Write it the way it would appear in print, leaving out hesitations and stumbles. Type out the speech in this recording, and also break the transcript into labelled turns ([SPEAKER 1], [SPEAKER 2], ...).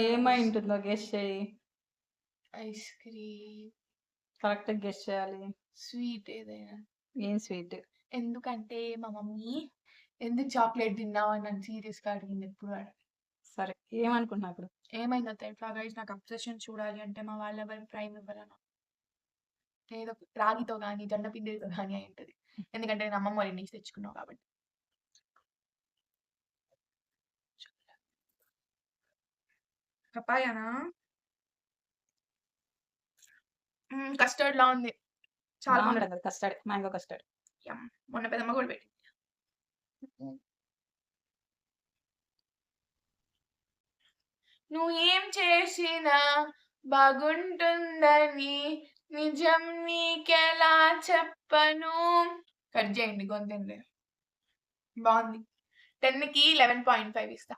[SPEAKER 1] ఏమై ఉంటుందో గెస్ చెయ్యి.
[SPEAKER 2] Ice cream.
[SPEAKER 1] కరెక్ట్‌గా గెస్ చేయాలి.
[SPEAKER 2] స్వీట్ ఏదైనా.
[SPEAKER 1] ఏం స్వీట్?
[SPEAKER 2] ఎందుకంటే మా మమ్మీ ఎందుకు చాక్లేట్ తిన్నావు అని నన్ను సీరియస్‌గా అడిగింది ఎప్పుడు
[SPEAKER 1] సరే. ఏమనుకుంటున్నావు ఇప్పుడు?
[SPEAKER 2] ఏమైందో తెలుసా గైస్ నాకు అబ్సెషన్ చూడాలి అంటే మా వాళ్ళెవరు ప్రైమ్ ఇవ్వరను. ఏదో రాగితో గాని, జొన్న పిండిలతో గాని అయుంటది. ఎందుకంటే నేను అమ్మమ్మ వాళ్ళ ఇంటి నుంచి తెచ్చుకున్నావు కాబట్టి. పపాయానా? కస్టర్డ్‌లా ఉంది. చాలా బాగుంది.
[SPEAKER 1] బావుంటది కస్టర్డ్. Mango custard.
[SPEAKER 2] మొన్న పెద్దమ్మ కూడా పెట్టింది. నువ్వు ఏం చేసినా బాగుంటుందని నిజం నీకెలా చెప్పను. కట్ చేయండి గొంతెంది. బాగుంది. 10కి 11.5 ఇస్తా.